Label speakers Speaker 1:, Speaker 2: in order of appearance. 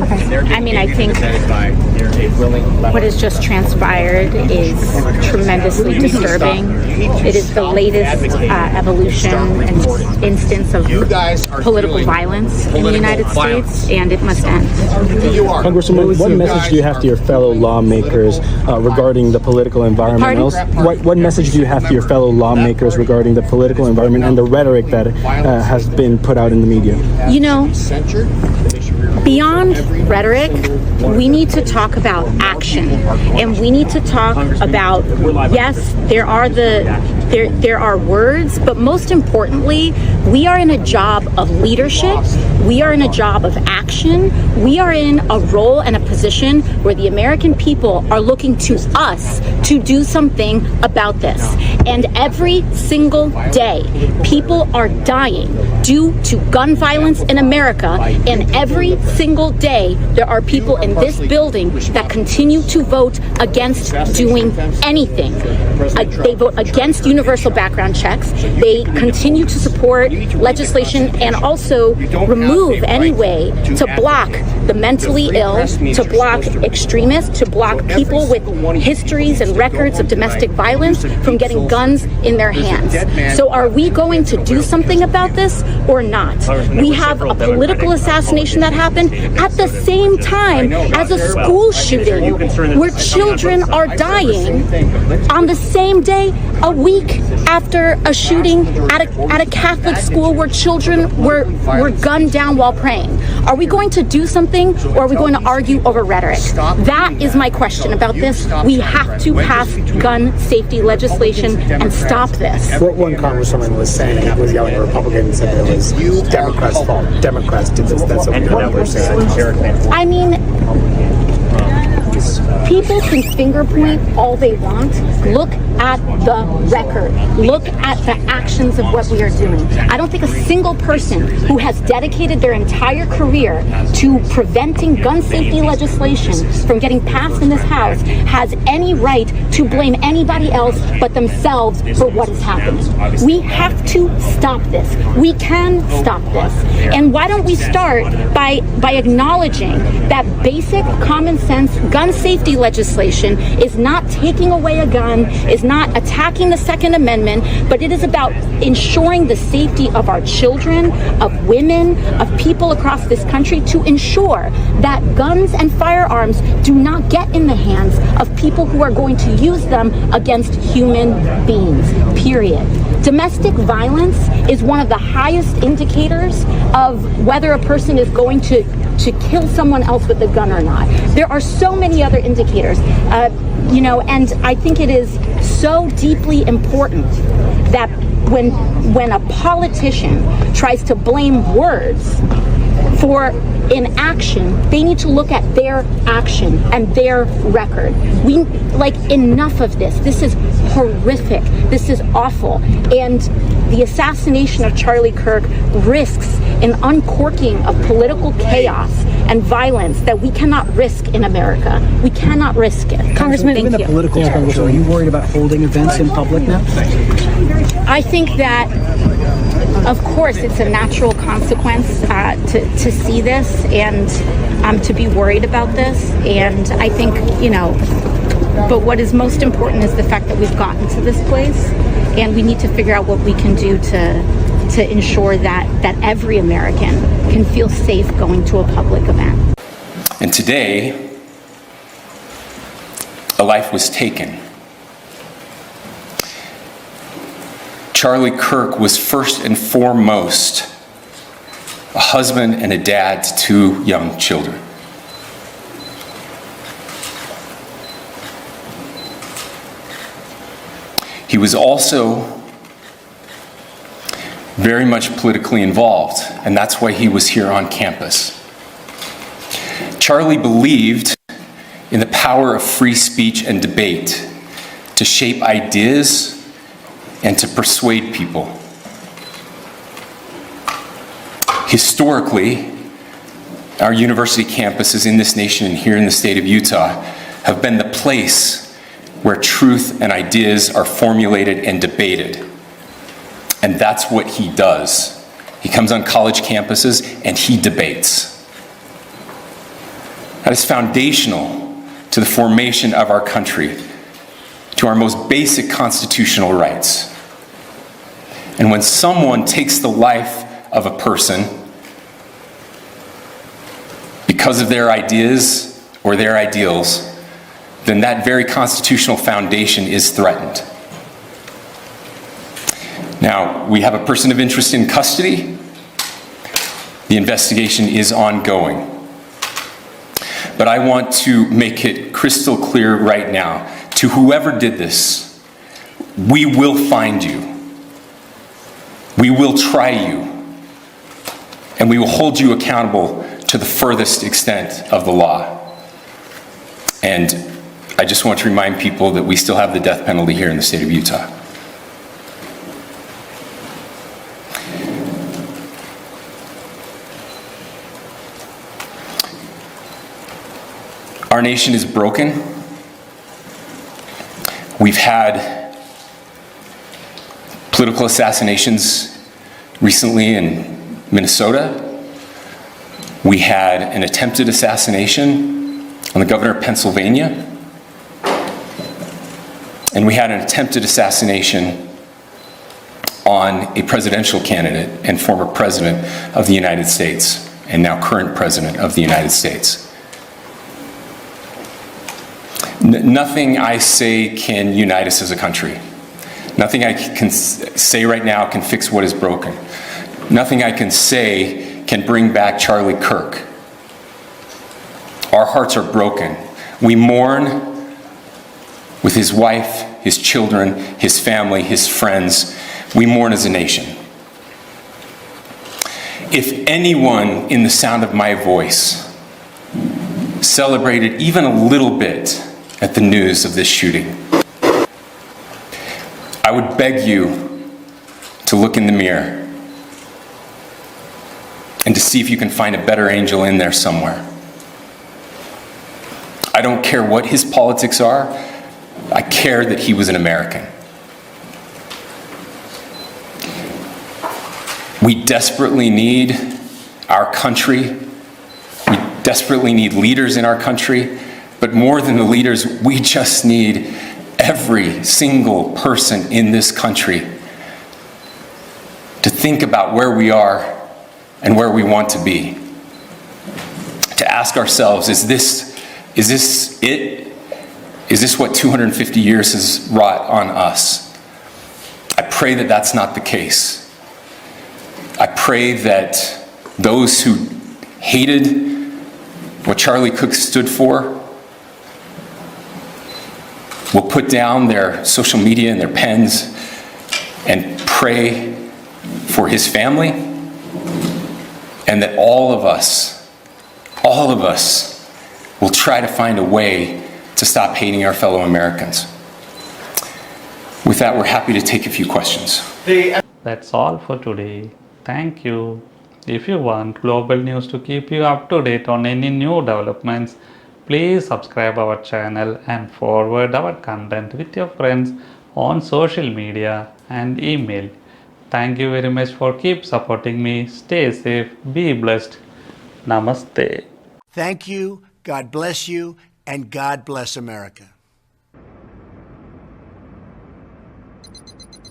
Speaker 1: I mean, I think what has just transpired is tremendously disturbing. It is the latest evolution and instance of political violence in the United States, and it must end.
Speaker 2: Congresswoman, what message do you have to your fellow lawmakers regarding the political environment? What message do you have to your fellow lawmakers regarding the political environment and the rhetoric that has been put out in the media?
Speaker 1: You know, beyond rhetoric, we need to talk about action, and we need to talk about, yes, there are words, but most importantly, we are in a job of leadership. We are in a job of action. We are in a role and a position where the American people are looking to us to do something about this. And every single day, people are dying due to gun violence in America. And every single day, there are people in this building that continue to vote against doing anything. They vote against universal background checks. They continue to support legislation and also remove any way to block the mentally ill, to block extremists, to block people with histories and records of domestic violence from getting guns in their hands. So are we going to do something about this or not? We have a political assassination that happened at the same time as a school shooting where children are dying on the same day, a week after a shooting at a Catholic school where children were gunned down while praying. Are we going to do something, or are we going to argue over rhetoric? That is my question about this. We have to pass gun safety legislation and stop this.
Speaker 3: What one congresswoman was saying, was yelling at Republicans, said it was Democrats' fault. Democrats did this. That's what we're saying.
Speaker 1: I mean, people can finger point all they want. Look at the record. Look at the actions of what we are doing. I don't think a single person who has dedicated their entire career to preventing gun safety legislation from getting passed in this House has any right to blame anybody else but themselves for what is happening. We have to stop this. We can stop this. And why don't we start by acknowledging that basic common sense gun safety legislation is not taking away a gun, is not attacking the Second Amendment, but it is about ensuring the safety of our children, of women, of people across this country, to ensure that guns and firearms do not get in the hands of people who are going to use them against human beings, period. Domestic violence is one of the highest indicators of whether a person is going to kill someone else with a gun or not. There are so many other indicators, and I think it is so deeply important that when a politician tries to blame words for inaction, they need to look at their action and their record. Enough of this. This is horrific. This is awful. And the assassination of Charlie Kirk risks an uncorking of political chaos and violence that we cannot risk in America. We cannot risk it.
Speaker 4: Congressman, given the political temperature, are you worried about holding events in public now?
Speaker 1: I think that, of course, it's a natural consequence to see this and to be worried about this. And I think, but what is most important is the fact that we've gotten to this place, and we need to figure out what we can do to ensure that every American can feel safe going to a public event.
Speaker 5: And today, a life was taken. Charlie Kirk was first and foremost a husband and a dad to two young children. He was also very much politically involved, and that's why he was here on campus. Charlie believed in the power of free speech and debate to shape ideas and to persuade people. Historically, our university campuses in this nation and here in the state of Utah have been the place where truth and ideas are formulated and debated. And that's what he does. He comes on college campuses and he debates. That is foundational to the formation of our country, to our most basic constitutional rights. And when someone takes the life of a person because of their ideas or their ideals, then that very constitutional foundation is threatened. Now, we have a person of interest in custody. The investigation is ongoing. But I want to make it crystal clear right now, to whoever did this, we will find you. We will try you. And we will hold you accountable to the furthest extent of the law. And I just want to remind people that we still have the death penalty here in the state of Utah. Our nation is broken. We've had political assassinations recently in Minnesota. We had an attempted assassination on the governor of Pennsylvania. And we had an attempted assassination on a presidential candidate and former president of the United States, and now current president of the United States. Nothing I say can unite us as a country. Nothing I can say right now can fix what is broken. Nothing I can say can bring back Charlie Kirk. Our hearts are broken. We mourn with his wife, his children, his family, his friends. We mourn as a nation. If anyone in the sound of my voice celebrated even a little bit at the news of this shooting, I would beg you to look in the mirror and to see if you can find a better angel in there somewhere. I don't care what his politics are. I care that he was an American. We desperately need our country. We desperately need leaders in our country. But more than the leaders, we just need every single person in this country to think about where we are and where we want to be. To ask ourselves, is this it? Is this what 250 years has wrought on us? I pray that that's not the case. I pray that those who hated what Charlie Kirk stood for will put down their social media and their pens and pray for his family, and that all of us will try to find a way to stop hating our fellow Americans. With that, we're happy to take a few questions.
Speaker 6: That's all for today. Thank you. If you want global news to keep you up to date on any new developments, please subscribe our channel and forward our content with your friends on social media and email. Thank you very much for keep supporting me. Stay safe, be blessed. Namaste.
Speaker 7: Thank you, God bless you, and God bless America.